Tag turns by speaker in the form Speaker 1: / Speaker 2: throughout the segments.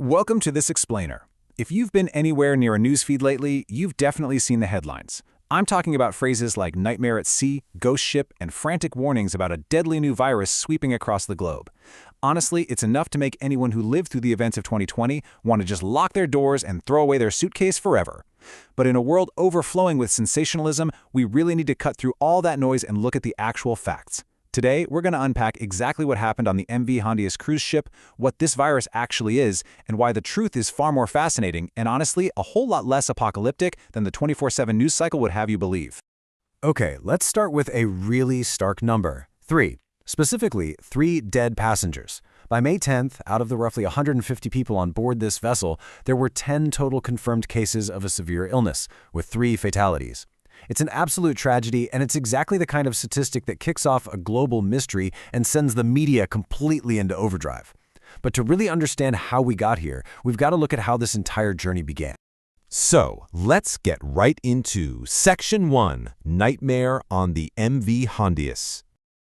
Speaker 1: Welcome to this explainer. If you've been anywhere near a newsfeed lately, you've definitely seen the headlines. I'm talking about phrases like nightmare at sea, ghost ship, and frantic warnings about a deadly new virus sweeping across the globe. Honestly, it's enough to make anyone who lived through the events of 2020 want to just lock their doors and throw away their suitcase forever. But in a world overflowing with sensationalism, we really need to cut through all that noise and look at the actual facts. Today, we're going to unpack exactly what happened on the MV Hondius cruise ship, what this virus actually is, and why the truth is far more fascinating and honestly a whole lot less apocalyptic than the 24/7 news cycle would have you believe.
Speaker 2: Okay, let's start with a really stark number, 3. Specifically, 3 dead passengers. By May 10th, out of the roughly 150 people on board this vessel, there were 10 total confirmed cases of a severe illness, with 3 fatalities. It's an absolute tragedy, and it's exactly the kind of statistic that kicks off a global mystery and sends the media completely into overdrive. But to really understand how we got here, we've got to look at how this entire journey began.
Speaker 3: So, let's get right into Section 1, Nightmare on the MV Hondius.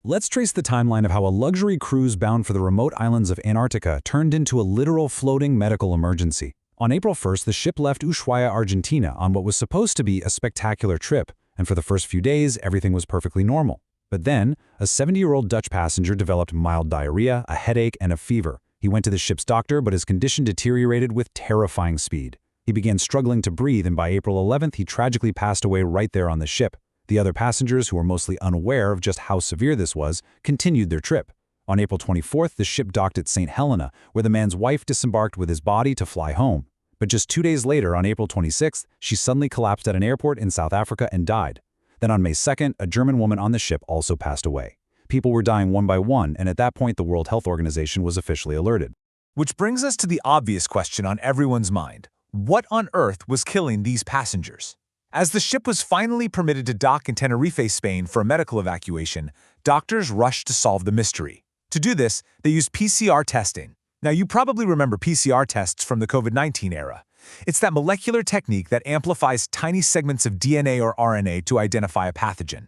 Speaker 1: Let's trace the timeline of how a luxury cruise bound for the remote islands of Antarctica turned into a literal floating medical emergency. On April 1st, the ship left Ushuaia, Argentina on what was supposed to be a spectacular trip, and for the first few days, everything was perfectly normal. But then, a 70-year-old Dutch passenger developed mild diarrhea, a headache, and a fever. He went to the ship's doctor, but his condition deteriorated with terrifying speed. He began struggling to breathe, and by April 11th, he tragically passed away right there on the ship. The other passengers, who were mostly unaware of just how severe this was, continued their trip. On April 24th, the ship docked at St. Helena, where the man's wife disembarked with his body to fly home. But just 2 days later, on April 26th, she suddenly collapsed at an airport in South Africa and died. Then on May 2nd, a German woman on the ship also passed away. People were dying one by one, and at that point, the World Health Organization was officially alerted.
Speaker 4: Which brings us to the obvious question on everyone's mind. What on earth was killing these passengers? As the ship was finally permitted to dock in Tenerife, Spain for a medical evacuation, doctors rushed to solve the mystery. To do this, they used PCR testing. Now, you probably remember PCR tests from the COVID-19 era. It's that molecular technique that amplifies tiny segments of DNA or RNA to identify a pathogen.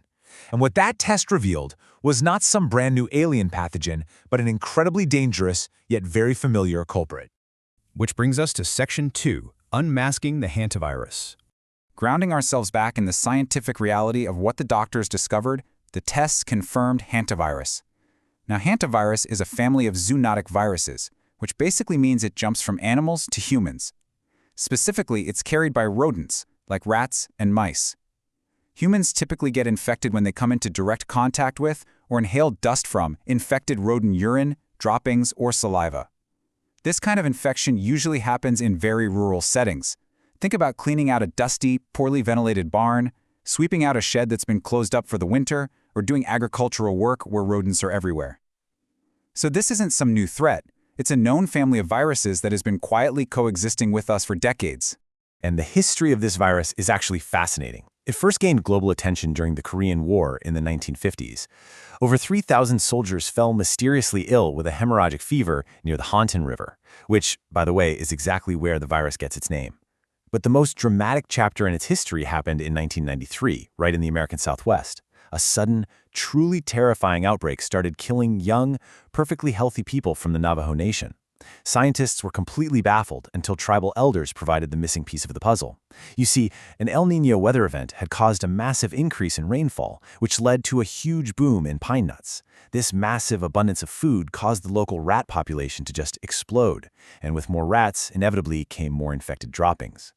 Speaker 4: And what that test revealed was not some brand new alien pathogen, but an incredibly dangerous, yet very familiar culprit.
Speaker 2: Which brings us to Section 2, Unmasking the Hantavirus.
Speaker 1: Grounding ourselves back in the scientific reality of what the doctors discovered, the tests confirmed hantavirus. Now, hantavirus is a family of zoonotic viruses, which basically means it jumps from animals to humans. Specifically, it's carried by rodents, like rats and mice. Humans typically get infected when they come into direct contact with or inhale dust from infected rodent urine, droppings, or saliva. This kind of infection usually happens in very rural settings. Think about cleaning out a dusty, poorly ventilated barn, sweeping out a shed that's been closed up for the winter, or doing agricultural work where rodents are everywhere. So this isn't some new threat. It's a known family of viruses that has been quietly coexisting with us for decades.
Speaker 2: And the history of this virus is actually fascinating. It first gained global attention during the Korean War in the 1950s. Over 3,000 soldiers fell mysteriously ill with a hemorrhagic fever near the Hantan River, which, by the way, is exactly where the virus gets its name. But the most dramatic chapter in its history happened in 1993, right in the American Southwest. A sudden, truly terrifying outbreak started killing young, perfectly healthy people from the Navajo Nation. Scientists were completely baffled until tribal elders provided the missing piece of the puzzle. You see, an El Niño weather event had caused a massive increase in rainfall, which led to a huge boom in pine nuts. This massive abundance of food caused the local rat population to just explode, and with more rats, inevitably came more infected droppings.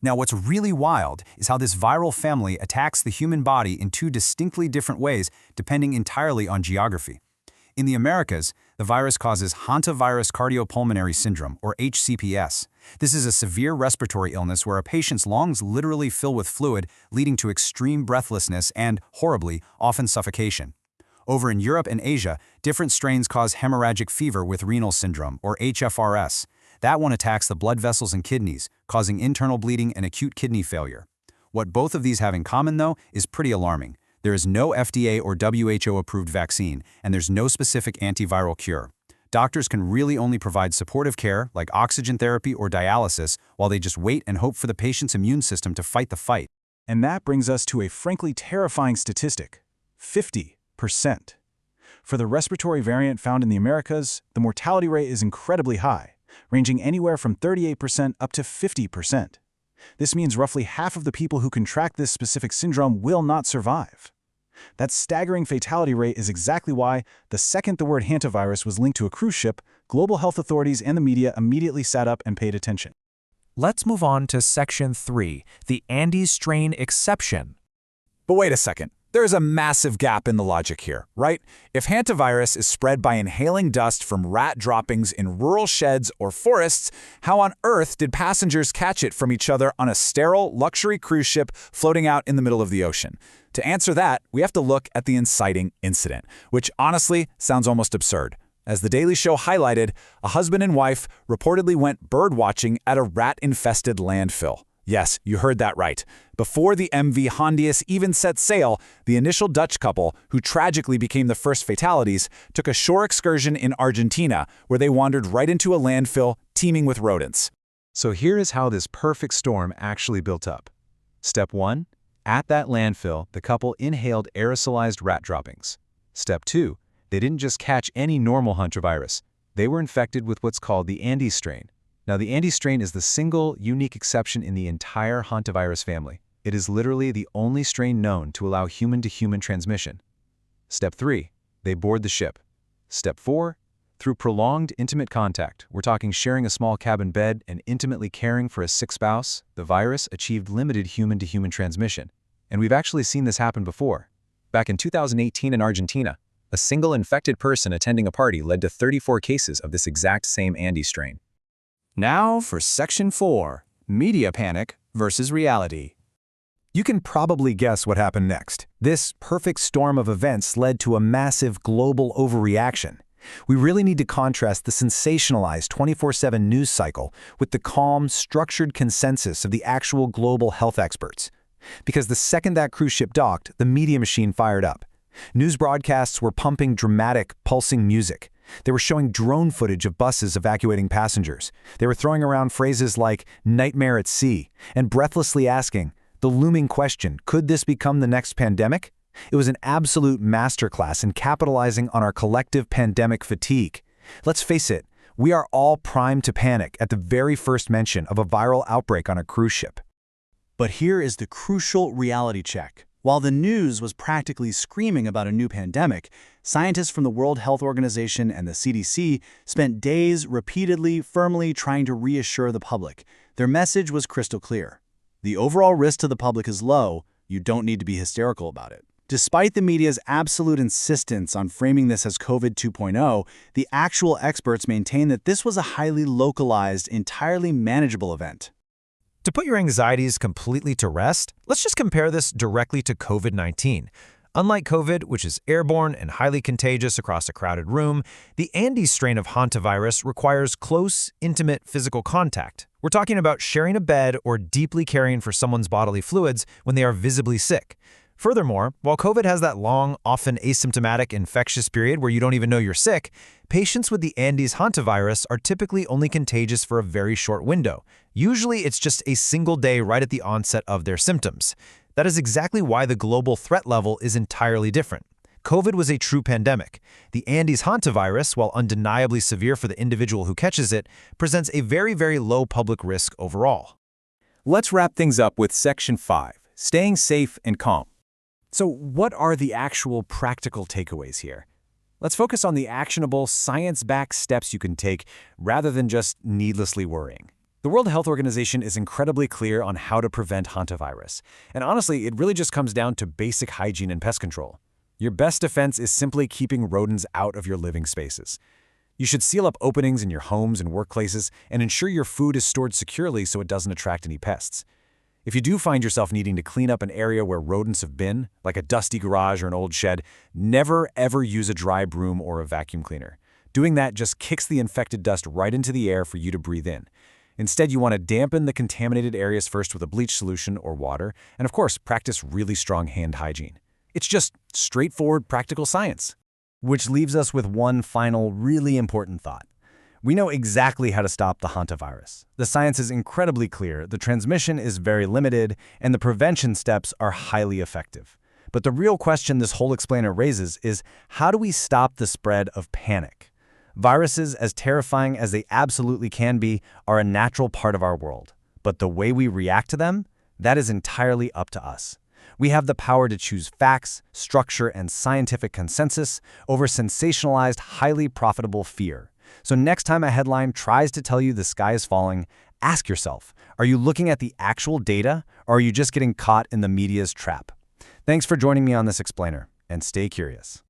Speaker 5: Now, what's really wild is how this viral family attacks the human body in 2 distinctly different ways, depending entirely on geography. In the Americas, the virus causes hantavirus cardiopulmonary syndrome, or HCPS. This is a severe respiratory illness where a patient's lungs literally fill with fluid, leading to extreme breathlessness and, horribly, often suffocation. Over in Europe and Asia, different strains cause hemorrhagic fever with renal syndrome, or HFRS. That one attacks the blood vessels and kidneys, causing internal bleeding and acute kidney failure. What both of these have in common, though, is pretty alarming. There is no FDA or WHO-approved vaccine, and there's no specific antiviral cure. Doctors can really only provide supportive care, like oxygen therapy or dialysis, while they just wait and hope for the patient's immune system to fight the fight.
Speaker 1: And that brings us to a frankly terrifying statistic: 50%. For the respiratory variant found in the Americas, the mortality rate is incredibly high. ranging anywhere from 38% up to 50%. This means roughly half of the people who contract this specific syndrome will not survive. That staggering fatality rate is exactly why, the second the word hantavirus was linked to a cruise ship, global health authorities and the media immediately sat up and paid attention.
Speaker 6: Let's move on to Section 3, the Andes strain exception.
Speaker 4: But wait a second. There's a massive gap in the logic here, right? If hantavirus is spread by inhaling dust from rat droppings in rural sheds or forests, how on earth did passengers catch it from each other on a sterile, luxury cruise ship floating out in the middle of the ocean? To answer that, we have to look at the inciting incident, which honestly sounds almost absurd. As The Daily Show highlighted, a husband and wife reportedly went bird-watching at a rat-infested landfill. Yes, you heard that right. Before the MV Hondius even set sail, the initial Dutch couple, who tragically became the first fatalities, took a shore excursion in Argentina, where they wandered right into a landfill teeming with rodents.
Speaker 5: So here is how this perfect storm actually built up. Step 1. At that landfill, the couple inhaled aerosolized rat droppings. Step 2. They didn't just catch any normal hantavirus. They were infected with what's called the Andes strain. Now, the Andes strain is the single, unique exception in the entire hantavirus family. It is literally the only strain known to allow human-to-human transmission. Step 3. They board the ship. Step 4. Through prolonged, intimate contact, we're talking sharing a small cabin bed and intimately caring for a sick spouse, the virus achieved limited human-to-human transmission. And we've actually seen this happen before. Back in 2018 in Argentina, a single infected person attending a party led to 34 cases of this exact same Andes strain.
Speaker 4: Now for Section 4, Media Panic versus Reality.
Speaker 5: You can probably guess what happened next. This perfect storm of events led to a massive global overreaction. We really need to contrast the sensationalized 24/7 news cycle with the calm, structured consensus of the actual global health experts. Because the second that cruise ship docked, the media machine fired up. News broadcasts were pumping dramatic, pulsing music. They were showing drone footage of buses evacuating passengers. They were throwing around phrases like nightmare at sea and breathlessly asking the looming question, could this become the next pandemic? It was an absolute masterclass in capitalizing on our collective pandemic fatigue. Let's face it, we are all primed to panic at the very first mention of a viral outbreak on a cruise ship.
Speaker 7: But here is the crucial reality check. While the news was practically screaming about a new pandemic, scientists from the World Health Organization and the CDC spent days repeatedly, firmly trying to reassure the public. Their message was crystal clear. The overall risk to the public is low. You don't need to be hysterical about it. Despite the media's absolute insistence on framing this as COVID 2.0, the actual experts maintain that this was a highly localized, entirely manageable event.
Speaker 6: To put your anxieties completely to rest, let's just compare this directly to COVID-19. Unlike COVID, which is airborne and highly contagious across a crowded room, the Andes strain of hantavirus requires close, intimate physical contact. We're talking about sharing a bed or deeply caring for someone's bodily fluids when they are visibly sick. Furthermore, while COVID has that long, often asymptomatic infectious period where you don't even know you're sick, patients with the Andes hantavirus are typically only contagious for a very short window. Usually, it's just a single day right at the onset of their symptoms. That is exactly why the global threat level is entirely different. COVID was a true pandemic. The Andes hantavirus, while undeniably severe for the individual who catches it, presents a very, very low public risk overall.
Speaker 4: Let's wrap things up with Section 5, Staying Safe and Calm.
Speaker 1: So what are the actual practical takeaways here? Let's focus on the actionable, science-backed steps you can take rather than just needlessly worrying. The World Health Organization is incredibly clear on how to prevent hantavirus. And honestly, it really just comes down to basic hygiene and pest control. Your best defense is simply keeping rodents out of your living spaces. You should seal up openings in your homes and workplaces and ensure your food is stored securely so it doesn't attract any pests. If you do find yourself needing to clean up an area where rodents have been, like a dusty garage or an old shed, never ever use a dry broom or a vacuum cleaner. Doing that just kicks the infected dust right into the air for you to breathe in. Instead, you want to dampen the contaminated areas first with a bleach solution or water, and of course, practice really strong hand hygiene. It's just straightforward, practical science.
Speaker 5: Which leaves us with one final, really important thought. We know exactly how to stop the hantavirus. The science is incredibly clear, the transmission is very limited, and the prevention steps are highly effective. But the real question this whole explainer raises is, how do we stop the spread of panic?
Speaker 2: Viruses, as terrifying as they absolutely can be, are a natural part of our world. But the way we react to them, that is entirely up to us. We have the power to choose facts, structure, and scientific consensus over sensationalized, highly profitable fear. So next time a headline tries to tell you the sky is falling, ask yourself, are you looking at the actual data, or are you just getting caught in the media's trap? Thanks for joining me on this explainer, and stay curious.